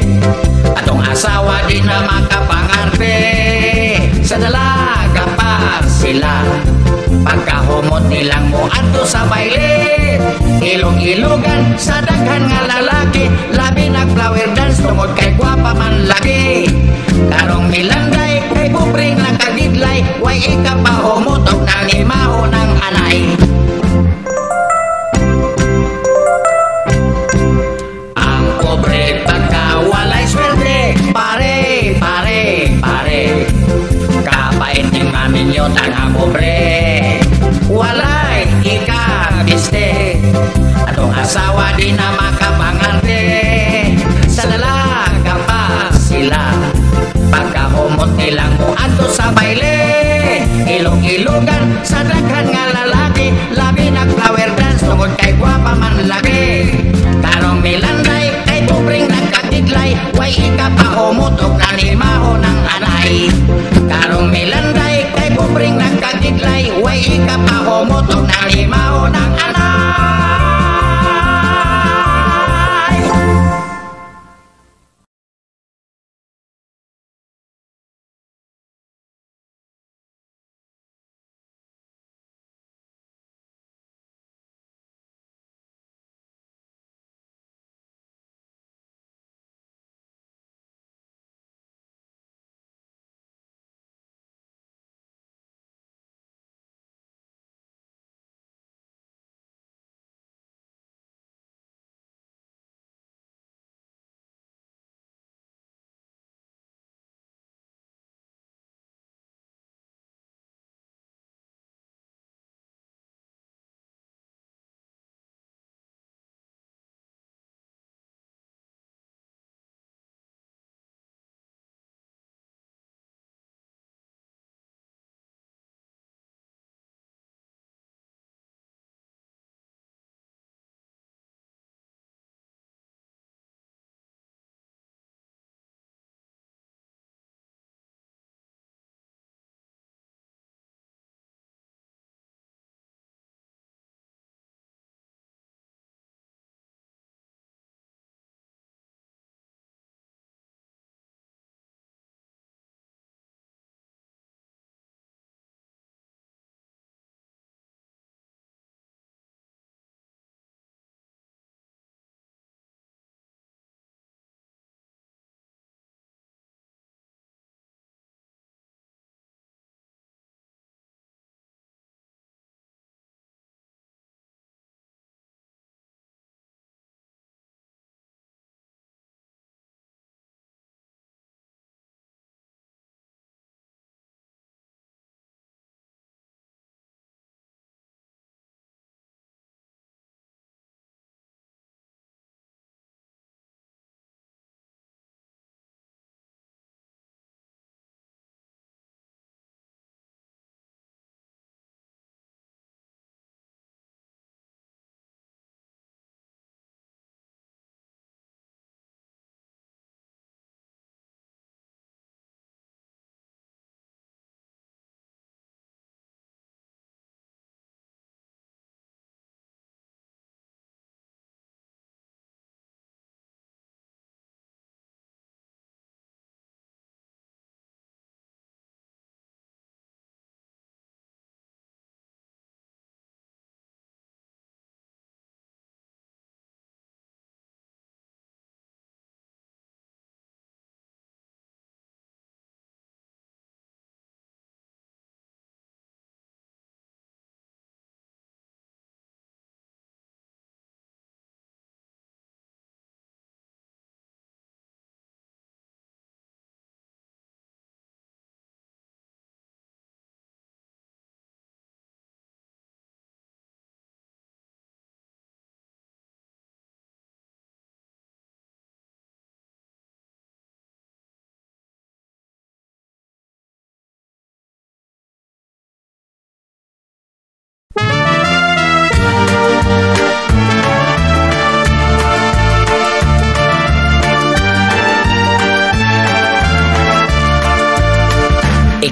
Atong asawa di na makapangarpe, sa dalaga pa sila. Pagkaho Pagkahumot nilang mo adto sa baile, ilog-ilogan sa daghan nga lalaki, labi nag-flower dance tungod kay gwapa man lagi. Karong milanday kay bubring nakagidlay, way ikapahumot og nanimaho ng anay. Ang pobre pagka walay swerte, pare, kapait yung amin yun ang pobre, walay ikabiste, atong asawa di na makapangarte, sa dalaga pa sila. Pagkahumot nilang mo adto sa baile, ilog-ilogan sa daghan nga lalaki, labi nag-flower dance tungod kay gwapa man lagi. Karong milanday kay pubring nagkagidlay, way ikapahumot og nanimaho ng anay. Karong milanday kay pubring nagkagidlay, way ikapahumot og nanimaho ng anay.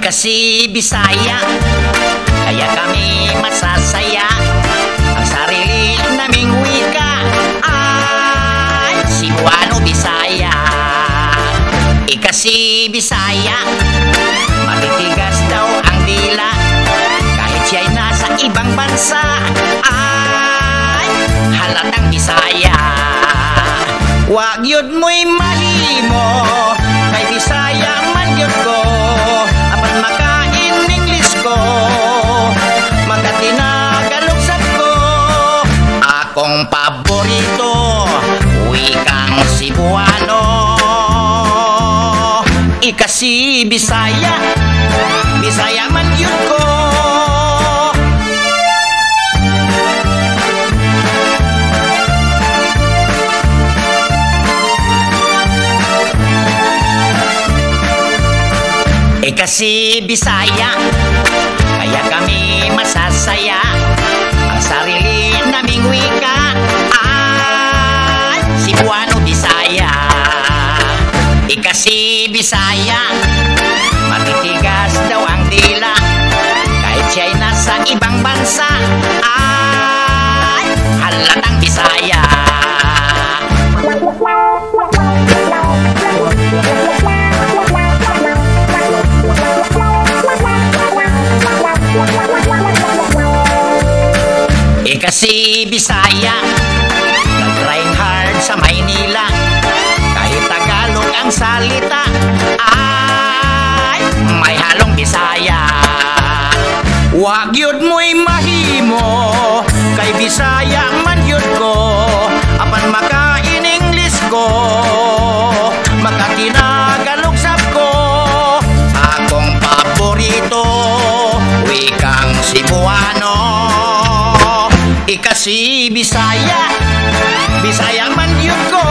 Kasi Bisaya, kaya kami masasaya. Ang sarili naming wika ay Cebuano Bisaya. Kasi Bisaya, matitigas daw ang dila kahit siya'y nasa ibang bansa ay halatang Bisaya. Wag yun mo'y mahimo kay Bisaya man yun ko, apan makain English ko, makatinagalog ko. Akong paborito wikang Cebuano, ikasi Bisaya, Bisaya man yun ko. Kasi Bisaya, kaya kami masasaya. Ang sarili naming wika ay Cebuano Bisaya. Kasi Bisaya, matitigas daw ang dila kahit siya'y nasa ibang bansa ay halatang Bisaya. Kasi Bisaya, nag-trying hard sa Maynila, kahit Tagalog ang salita ay may halong Bisaya. Wag yun mo'y mahimo kay Bisaya man yun ko, apan makain English ko, makatinagalog sab ko. Akong paborito wikang Cebuano, ikasi Bisaya, Bisaya man yun ko.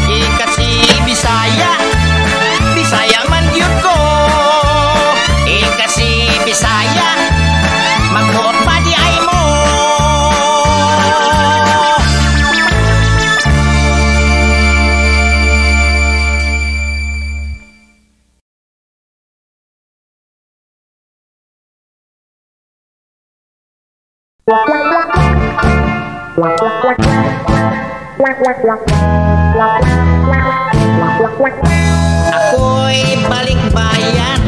Ikasi Bisaya, Bisaya man yun ko. Ikasi Bisaya, magbuot pa di ay mo. Ako'y balikbayan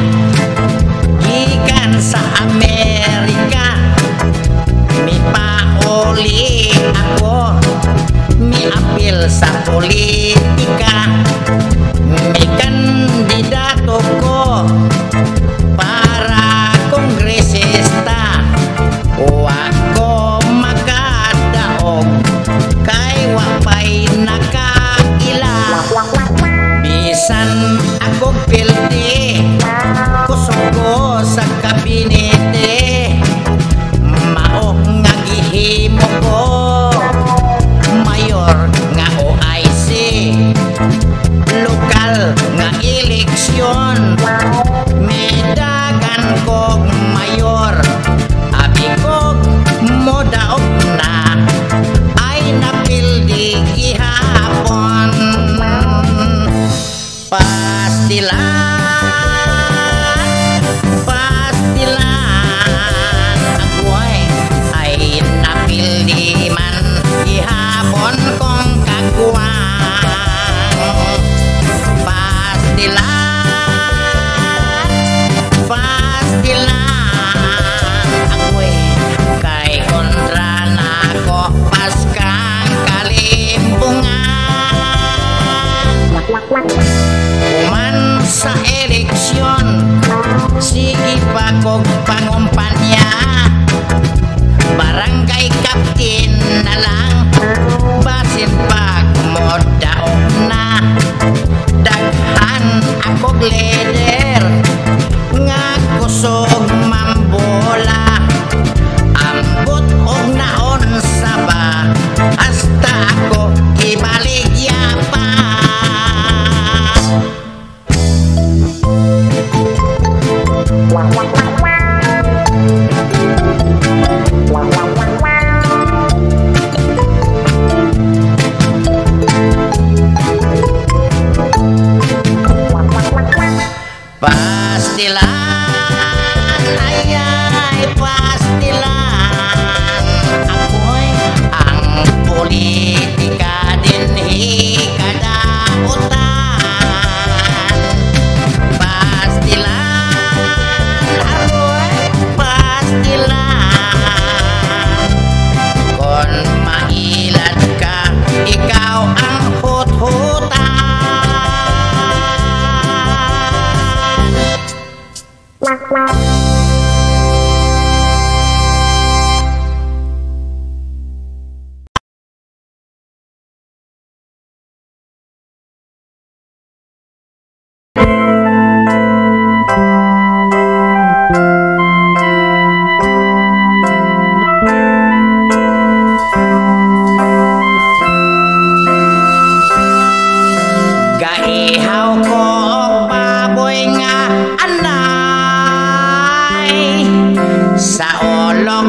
gikan sa Amerika, may pauli ako, may apil sa politika, may kandidato ko para kongresista. Wako makadaog kay wapay nakaila, bisan ako pildi kusog ko sa kabinete.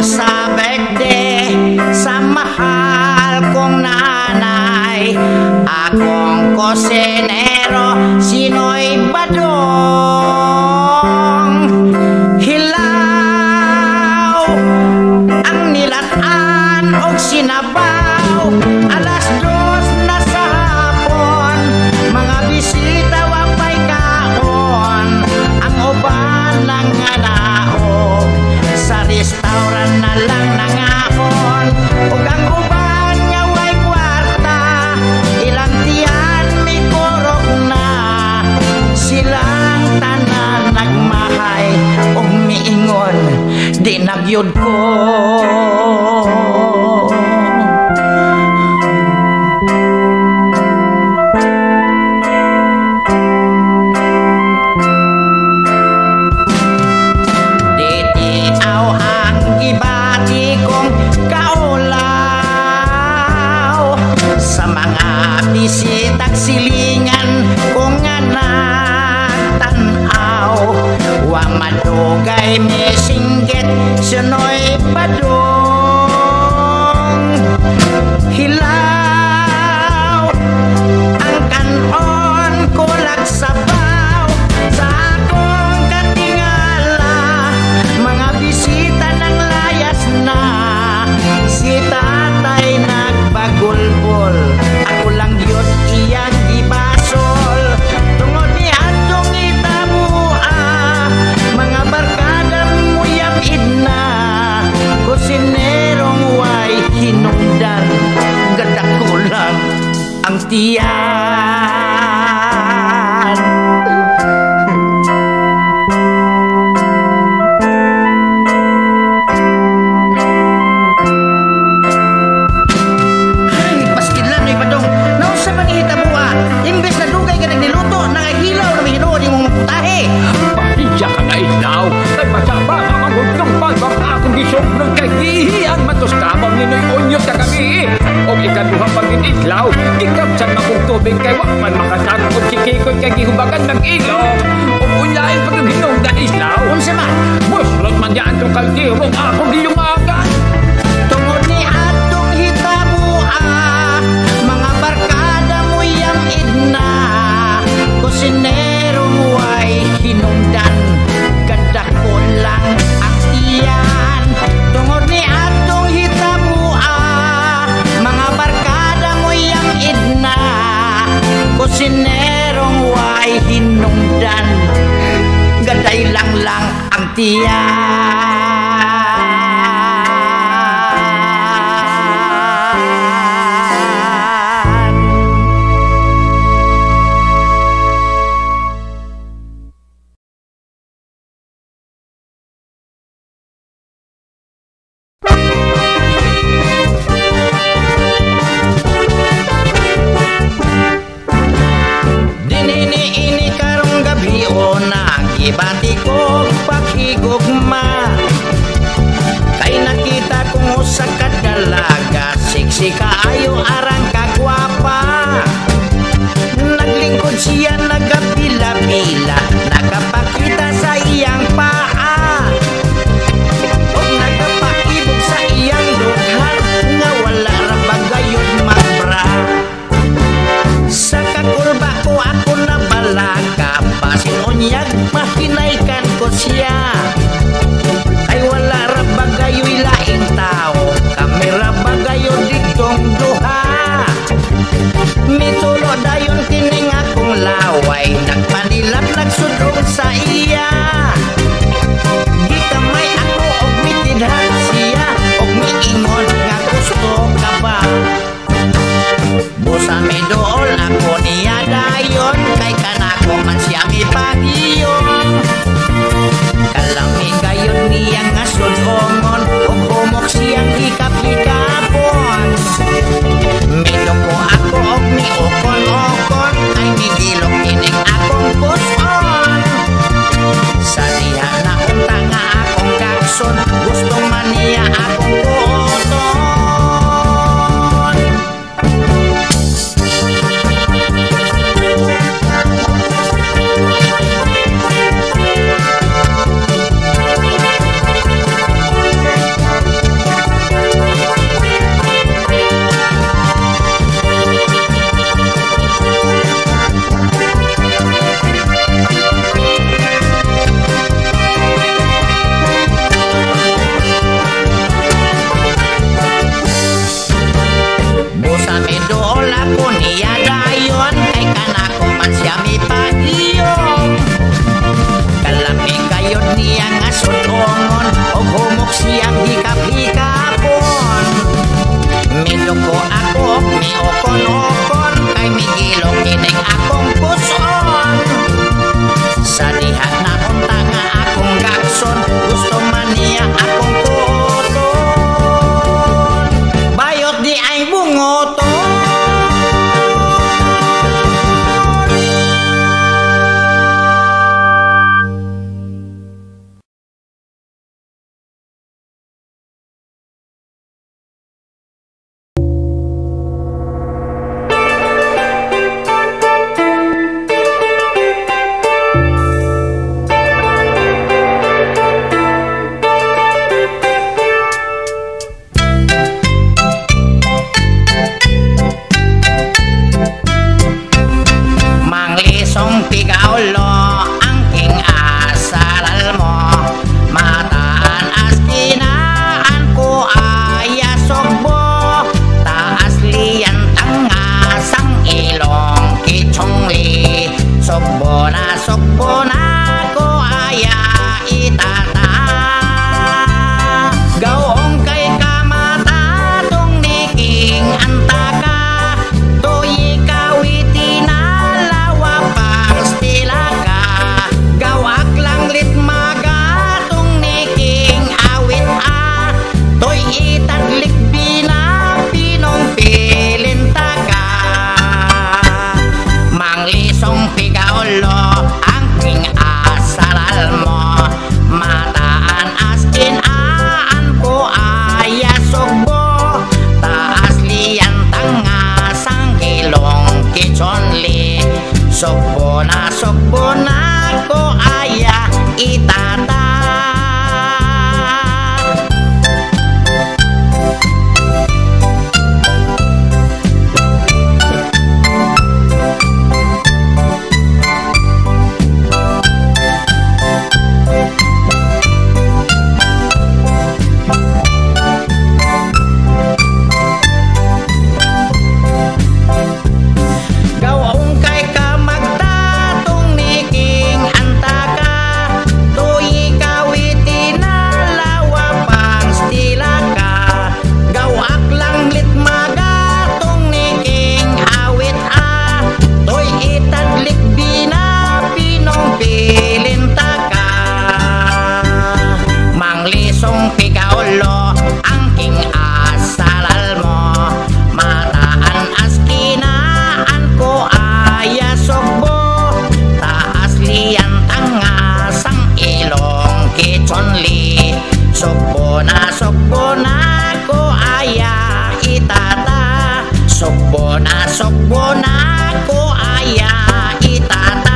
sa birthday sa mahal kong nanay. Akong kusinero, Sinoy Badong. Hilaw ang nilatan og sinabaw, alas 2 na sa hapon. Mga bisita wapay kaon, ang uban lang nga naog. Sa restaurant na lang nangaon, ug ang uban nga way kwarta. Ilang tiyan may kurog na, silang tanan nagmahay ug miingon di nagyud ko. Ditiaw ang gibati kong kaulaw sa mga bisitag silingan kong nga nagtanaw. Wa madugay mesinggit Sinoy Badong. Hilaw ang kanon kulag sabaw sa akong katingala. Mga bisita nang layas na, si tatay nagbagulbol. Ako lang yun iyang ibasol. Tungod ni atong itabua, mga barkada muyang idna. Kusinerong way hinungdan, ganda ko lang ang tiyan. Ay, paskid lang ni Badong. Nausa man ihitabo imbes na dugay ka nagniluto, nangahilaw na may hinuod imong putahe. Pahiya ka na ilaw. Ay masaba na magundong palbang akong gisobrang kahihiyan matustabang ninoy onyot na kami. O ikaduha pag inilaw, ikapsan makong tubig kay wakman makasarap o sikikoy kay gihubagan ng ilaw. O unyain pag ginog na ilaw. Unsa man? Muslot man yan itong kaldirong akong giyumagan. Tungod ni atong hitabua, mga barkada mo yang idna. Kusinerong way hinungdan, ganda ko lang ang tiyan. Tungod ni atong hitabua, mga barkada mo yang idna. Kusinerong way hinungdan, gaday lang ang tiyan. Dinini ini karong gabi o nagibati ko paghigugma. Kay nakita kong usa ka dalaga, siksi kaayo arang kagwapa. Naglingkod siya nagapila-pila, nagapakita sa iyang paa. O nagapaibog sa iyang dughan, nga wala ra bagayod magbra. Sa kakurba ko ako nabalaka, basin onyag mahinaykan ko siya. Ay wala ra bagayoy laing tao, kami ra bagayo ditong duha. ulo ang king asalal mo. Mataan as kinaan ko aya sugbo, taas liyan tangas ang ilong kichonli. Sugbo na ko aya itata, sugbo na ko aya itata.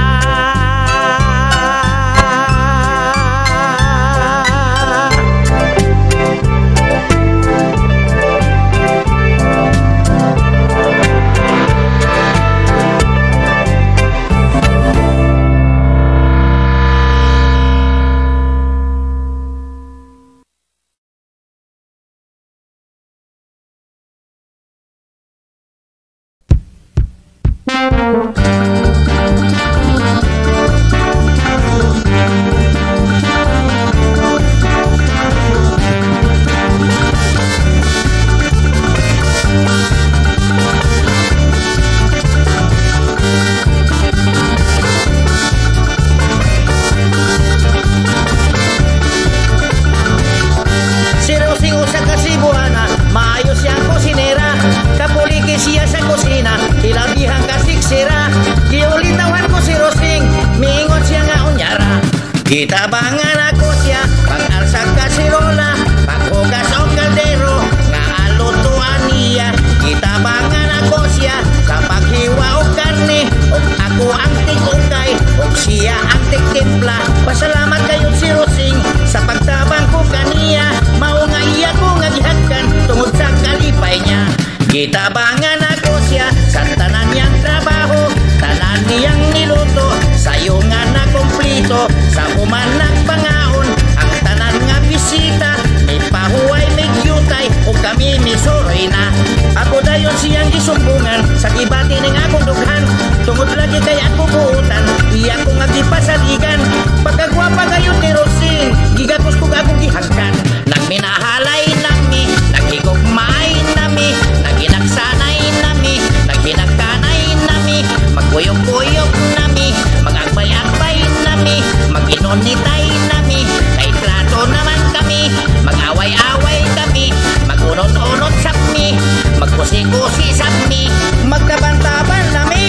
Gitabangan ako siya pag-alsa kasirola, paghugas o kaldero nga alutuan niya. Gitabangan ako siya sa paghiwa o karne, o ako ang tig-ukay o siya ang tig-timpla. Pasalamat kayo si Rosing sa pagtabang ko kaniya, mao nga iya ko nga gihagkan tungod sa kalipay niya. Gitabangan ako siya sa tanan niyang trabaho, tanan niyang niluto, sayo nga na kumplito. Sa umanak pangaon ang tanan nga bisita, may pahuway, may gyutay, o kami misuroy na. Ako dayon siyang gisumbungan sa gibati ng akong dughan, tungod lagi kay ako buutan, iya ko nga gipasaligan. Pagkagwapa kayo ni Rosing, gigapos ko akong gihagkan. Nagminahalay nami, naghigugmay nami, naginagsanay nami, naghinagkanay nami, magkuyok-kuyok nami, mag-agbay-agbay nami, mag-inunitay nami, kay trato naman kami, mag-away-away kami, mag-unot-unot sapmi, magkusi-kusi sapmi, magtaban-taban nami.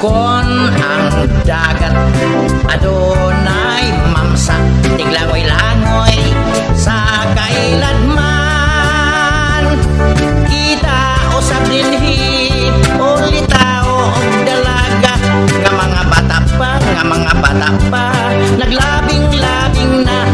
Kon ang dagat adunay mamsa, tiglangoy-langoy sa kailanman. Kita usab dinhi ulitaw og dalaga, nga mga bata pa naglabing-labing na.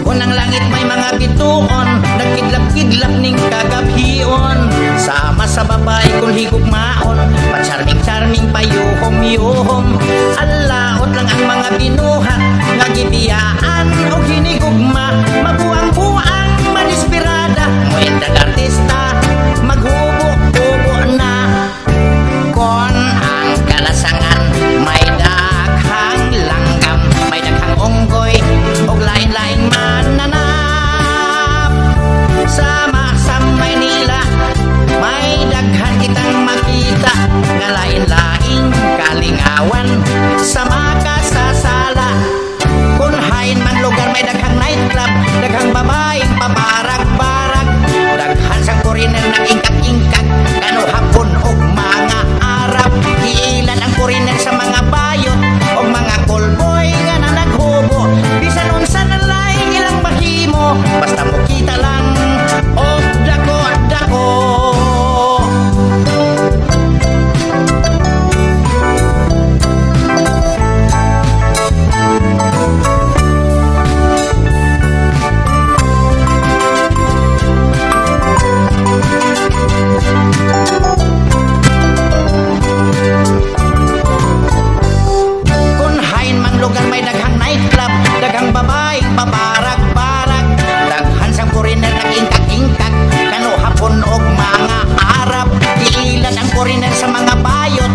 Unang langit may mga bituon, nagkidlap-kidlap ning kagabhion. Sama sa babay kung higugmaon, pa-charming-charming pa yuhom-yuhom. Alaot lang ang mga binuhat, nga gibiyaan o hinigugma. Mabuang-buang manispirada, muendag artista, maghubo-hubo na. Kon ang kalasangan, may daghang langgam, may daghang unggoy, og lain-laing mananap. Sama sa Maynila, may daghan kitang makita, nga lain-laing kalingawan sa makasasala. Kunhain man lugar may daghang nightclub, daghang babaeng pabarag-barag, daghan sa foreigner nang ingkak-ingkak, kano hapon og mga Arab. Iilan ang foreigner sa mga bayot og mga callboy nga na naghubo. Bisan unsa na laing ilang mahimo, basta mo kita lang og dako-dako. bayot